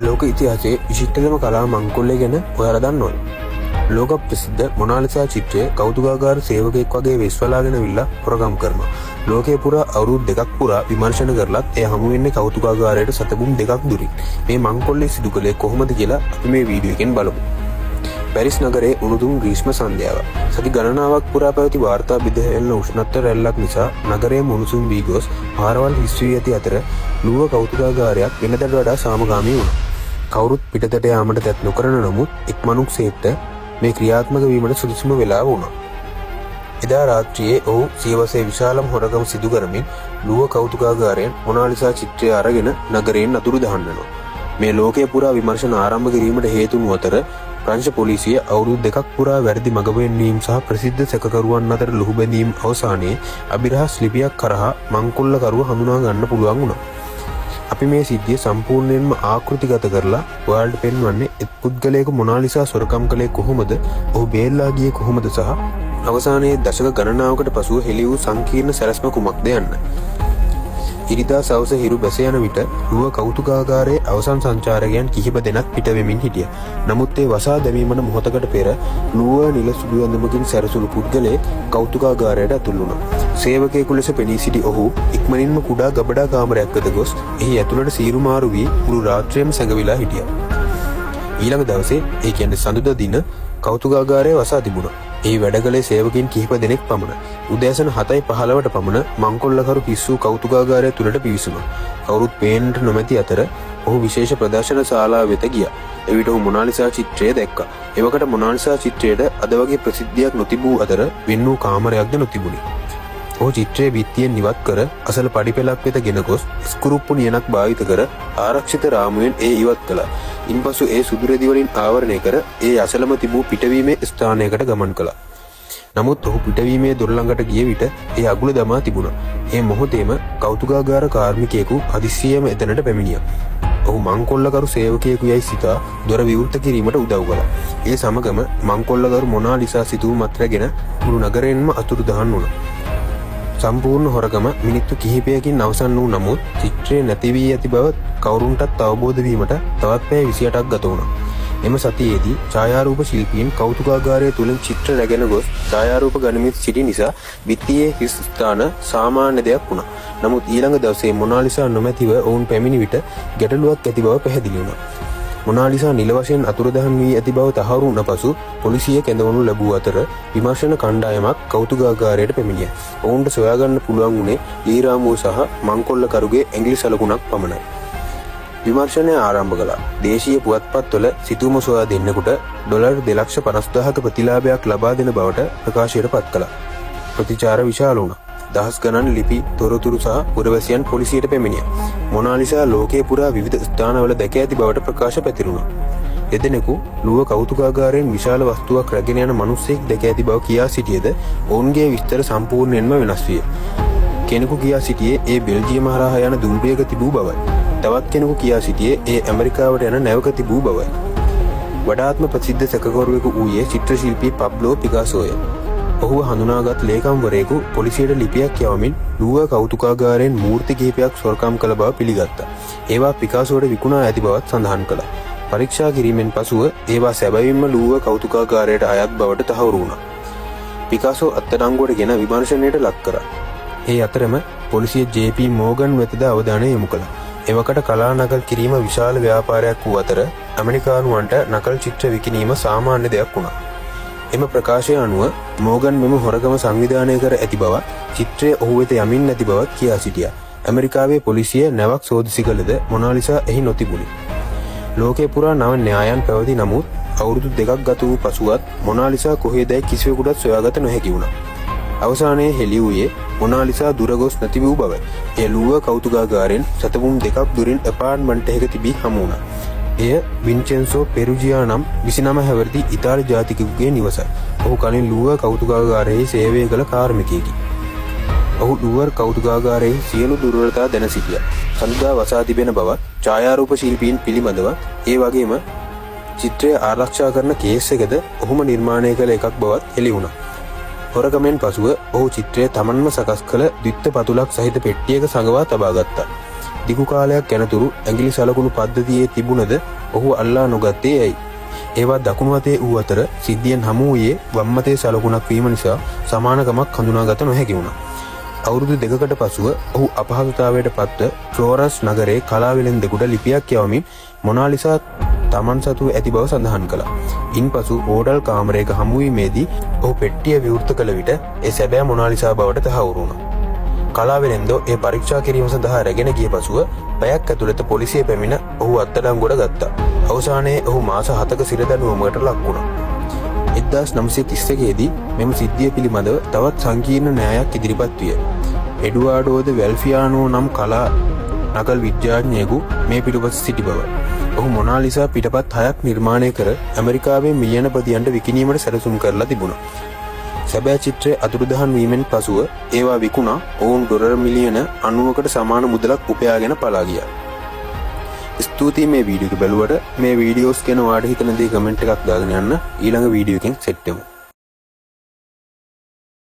ලෝක ඉතිහාසයේ විශිෂ්ටතම කලා මංකොල්ලය ගැන ඔයාලා දන්නවද? ලෝක ප්‍රසිද්ධ මොනාලිසා චිත්‍රය කෞතුකාගාර සේවකයෙක් වගේ වෙස්වලාගෙන විල්ලා හොරගම් කරනවා. ලෝකයේ පුරා අවුරුදු 2ක් පුරා විමර්ශන කරලත් එය හමු වෙන්නේ කෞතුකාගාරයට සතපුම් 2ක් දුරින්. මේ මංකොල්ලේ සිදු කළේ කොහොමද කියලා අපි මේ වීඩියෝ එකෙන් බලමු. පැරිස් නගරයේ උණුදුම් ග්‍රීෂ්ම සන්ධ්‍යාව. සති ගණනාවක් පුරා පැවති වාර්තා බෙදහෙන උෂ්ණත්ව රැල්ලක් නිසා නගරයේ මුණුසුම් වී ගොස් පාරවල් හිස් වී ඇති අතර ලුව කෞතුකාගාරයක් වෙනදට වඩා සාමගාමී වුණා. කවුරුත් පිටතට යාමට තැත් නොකරන නමුත් එක් මනුස්සයෙක්ට මේ ක්‍රියාත්මක වීමට සුදුසුම වෙලාව වුණා. එදා රාත්‍රියේ ඔහු සියවසේ විශාලම හොරගම සිදු කරමින් ලුව කෞතුකාගාරයෙන් මොනාලිසා චිත්‍රය අරගෙන නගරයෙන් අතුරු දහන්වනවා. මේ ලෝකයේ පුරා විමර්ශන ආරම්භ කිරීමට හේතු වූ අතර ප්‍රංශ පොලිසිය අවුරුදු 2ක් පුරා වැරදි මඟ පෙන්වීම සහ ප්‍රසිද්ධ සැකකරුවන් අතර ලුහු බැඳීම් අවසානයේ අභිරහස් ලිපියක් කරහා මංකොල්ලකරුව හඳුනා ගන්න පුළුවන් වුණා. අපි මේ සිද්ධිය සම්පූර්ණයෙන්ම ආකෘතිගත කරලා ඔයාලට පෙන්වන්නේ එක් පුද්ගලයෙකු මොනාලිසා සොරකම් කළේ කොහොමද, ඔහු බේරලා ගියේ කොහොමද සහ අවසානයේ දශක ගණනාවකට පසුව හෙළි වූ සංකීර්ණ සැලැස්ම කුමක්ද යන්න. ඉරිදා සවස හිරු බැස යන විට ලුව කෞතුකාගාරයේ අවසන් සංචාරකයන් කිහිප දෙනක් පිට වෙමින් හිටියා. නමුත් ඒ වසා දැමීමට මොහොතකට පෙර ලුව නිල සුදු ඇඳුමකින් සැරසුණු පුද්ගලයෙක් කෞතුකාගාරයට ඇතුල් වුණා. සේවකයෙකු ලෙස පෙනී සිටි ඔහු ඉක්මනින්ම කුඩා ගබඩා කාමරයක් වෙත ගොස් එහි ඇතුළට සීරු මාරු වී මුළු රාත්‍රියම සැඟවිලා හිටියා. ඊළඟ දවසේ, ඒ කියන්නේ සඳුදා දින, කෞතුකාගාරය වසා තිබුණා. ඒ වැඩ කළේ සේවකින් කිහිප දෙනෙක් පමණ. උදෑසන 7:15ට පමණ මංකොල්ලකරු පිස්සු කෞතුකාගාරය තුළට පිවිසුණා. කවුරුත් පේන්නට නොමැති අතර ඔහු විශේෂ ප්‍රදර්ශන ශාලාව වෙත ගියා. එවිට ඔහු මොනාලිසා චිත්‍රය දැක්කා. එවකට මොනාලිසා චිත්‍රයට අද වගේ ප්‍රසිද්ධියක් නොතිබූ අතර වෙන් වූ කාමරයක්ද නොතිබුණි. ඔහු චිත්‍රයේ බිත්තියෙන් ඉවත් කර අසල පඩිපෙළක් වෙත ගෙන ගොස් ස්කුරුප්පු නියනක් භාවිත කර ආරක්ෂිත රාමුවෙන් ඒ ඉවත් කළා. ඉන්පසු ඒ සුදු රෙදි වලින් ආවරණය කර ඒ අසලම තිබූ පිටවීමේ ස්ථානයකට ගමන් කළා. නමුත් ඔහු පිටවීමේ දොර ළඟට ගිය විට ඒ අගුල දමා තිබුණා. ඒ මොහොතේම කෞතුකාගාර කාර්මිකයෙකු හදිස්සියෙම එතනට පැමිණියා. ඔහු මංකොල්ලකරු සේවකයෙකු යයි සිතා දොර විවෘත කිරීමට උදව් කළා. ඒ සමගම මංකොල්ලකරු මොනාලිසා සිතුවමත් රැගෙන මුළු නගරයෙන්ම අතුරුදහන් වුණා. සම්පූර්ණ හොරගම මිනිත්තු කිහිපයකින් අවසන් වූ නමුත් චිත්‍රය නැති වී ඇති බව කවුරුන්ටත් අවබෝධ වීමට තවත් පැය 28ක් ගත වුණා. එම සතියේදී ඡායාරූප ශිල්පීන් කෞතුකාගාරය තුලින් චිත්‍ර රැගෙන ගොස් ඡායාරූප ගනිමින් සිටි නිසා බිත්තියේ හිස් ස්ථාන සාමාන්‍ය දෙයක් වුණා. නමුත් ඊළඟ දවසේ මොනාලිසා නොමැතිව ඔවුන් පැමිණි විට ගැටලුවක් ඇති බව පැහැදිලි වුණා. මොනාලිසා නිල වශයෙන් අතුරුදහන් වී ඇති බව තහවුරු වුණ පසු පොලිසිය කැඳවනු ලැබූ අතර විමර්ශන කණ්ඩායමක් කෞතුකාගාරයට පැමිණියා. ඔවුන්ට සොයාගන්න පුළුවන් වුණේ ලීරාමුව සහ මංකොල්ලකරුගේ ඇඟිලි සලකුණක් පමණයි. විමර්ශනය ආරම්භ කළා. දේශීය පුවත්පත්වල සිතුවම සොයා දෙන්නෙකුට ඩොලර් 2,50,000ක ප්‍රතිලාභයක් ලබා දෙන බවට ප්‍රකාශයට පත් කළා. ප්‍රතිචාර විශාල වුණා. දහස් ගණන් ලිපි, තොරතුරු සහ පුරවැසියන් පොලිසියට පැමිණියා. මොනාලිසා ලෝකයේ පුරා විවිධ ස්ථානවල දැක ඇති බවට ප්‍රකාශ පැතිරුණා. එදෙනෙකු ලුව කෞතුකාගාරයෙන් විශාල වස්තුවක් රැගෙන යන මිනිසෙක් දැක ඇති බව කියා සිටියේද ඔවුන්ගේ විස්තර සම්පූර්ණයෙන්ම වෙනස් විය. කෙනෙකු කියා සිටියේ ඒ බෙල්ජියම හරහා යන දුම්රියක තිබූ බවයි. තවත් කෙනෙකු කියා සිටියේ ඒ ඇමරිකාවට යන නැවක තිබූ බවයි. වඩාත්ම ප්‍රසිද්ධ සැකකරුවෙකු වූයේ චිත්‍ර ශිල්පී පබ්ලෝ පිකාසෝය. ඔහුව හඳුනාගත් ලේකම්වරයෙකු පොලිසියට ලිපියක් යවමින් ලුව කෞතුකාගාරයෙන් මූර්ති කිහිපයක් සොරකම් කළ බව පිළිගත්තා. ඒවා පිකාසෝට විකුණා ඇති බවත් සඳහන් කළා. පරීක්ෂා කිරීමෙන් පසුව ඒවා සැබවින්ම ලුව කෞතුකාගාරයට අයත් බවට තහවුරු වුණා. පිකාසෝ අත්අඩංගුවට ගෙන විමර්ශනයට ලක් කරා. ඒ අතරම පොලිසිය ජේ.පී. මෝගන් වෙතද අවධානය යොමු කළා. එවකට කලා නකල් කිරීම විශාල ව්‍යාපාරයක් වූ අතර ඇමරිකානුවන්ට නකල් චිත්‍ර විකිණීම සාමාන්‍ය දෙයක් වුණා. එම ප්‍රකාශය අනුව මෝගන් මෙම හොරගම සංවිධානය කර ඇති බවත් චිත්‍රය ඔහු වෙත යමින් නැති බවත් කියා සිටියා. ඇමරිකාවේ පොලිසිය නැවක් සෝදිසි කළද මොනාලිසා එහි නොතිබුණි. ලෝකේ පුරා නව න්‍යායන් පැවති නමුත් අවුරුදු 2ක් ගත වූ පසුවත් මොනාලිසා කොහේදැයි කිසිවෙකුටත් සොයාගත නොහැකි වුණා. අවසානයේ හෙළි වූයේ මොනාලිසා දුරගොස් නැති වූ බවයි. එය ලුව කෞතුකාගාරයෙන් සතපුම් 2ක් දුරින් ඇපාර්ට්මන්ට් එකක තිබී හමු වුණා. එය වින්චෙන්සෝ පෙරුජියා නම් 29 හැවිරිදි ඉතාලි ජාතිකයෙකුගේ නිවසයි. ඔහු කලින් ලුව කෞතුකාගාරයේ සේවය කළ කාර්මිකයෙකි. ඔහු ලුව කෞතුකාගාරයේ සියලු දුර්වලතා දැන සිටියා. සඳුදා වසා තිබෙන බවත් ඡායාරූප ශිල්පීන් පිළිබඳව ඒ වගේම චිත්‍රය ආරක්ෂා කරන කේස් එකද ඔහුම නිර්මාණය කළ එකක් බවත් හෙළි වුණා. හොරගමෙන් පසුව ඔහු චිත්‍රය තමන්ම සකස් කළ ද්විත්ත පතුලක් සහිත පෙට්ටියක සඟවා තබා ගත්තා. දිගු කාලයක් යනතුරු ඇඟිලි සලකුණු පද්ධතියේ තිබුණද ඔහු අල්ලා නොගත්තේ ඇයි? ඒවා දකුණු අතේ වූ අතර සිද්ධියෙන් හමු වූයේ වම් අතේ සලකුණක් වීම නිසා සමානකමක් හඳුනාගත නොහැකි වුණා. අවුරුදු දෙකකට පසුව ඔහු අපහසුතාවයට පත්ව ෆ්ලෝරස් නගරයේ කලාවෙළෙන්දෙකුට ලිපියක් යවමින් මොනාලිසා තමන් සතු ඇති බව සඳහන් කළා. ඉන්පසු හෝටල් කාමරයක හමුවීමේදී ඔහු පෙට්ටිය විවෘත කළ විට ඒ සැබෑ මොනාලිසා බවට තහවුරු වුණා. කලාවෙළෙන්දෝ ඒ පරීක්ෂා කිරීම සඳහා රැගෙන ගිය පසුව පැයක් ඇතුළත පොලිසිය පැමිණ ඔහු අත්අඩංගුවට ගත්තා. අවසානයේ ඔහු මාස 7ක සිරදඬුවමකට ලක් වුණා. 1931 දී මෙම සිද්ධිය පිළිබඳව තවත් සංකීර්ණ න්‍යායක් ඉදිරිපත් විය. එඩුවාඩෝ ද වැල්ෆියානෝ නම් කලා නකල් විද්‍යාඥයෙකු මේ පිටුපස සිටි බව. ඔහු මොනාලිසා පිටපත් 6ක් නිර්මාණය කර ඇමරිකාවේ මිලියනපතියන්ට විකිණීමට සැලසුම් කරලා තිබුණා. සැබෑ චිත්‍රය අතුරුදහන් වීමෙන් පසුව ඒවා විකුණා ඔවුන් ඩොලර් මිලියන 90කට සමාන මුදලක් උපයාගෙන පලා ගියා. ස්තුතියි මේ වීඩියෝ එක බලුවට. මේ වීඩියෝස් ගැන ඔයාලට හිතන දේ කමෙන්ට් එකක් දාගෙන යන්න. ඊළඟ වීඩියෝ එකෙන් සෙට් වෙමු.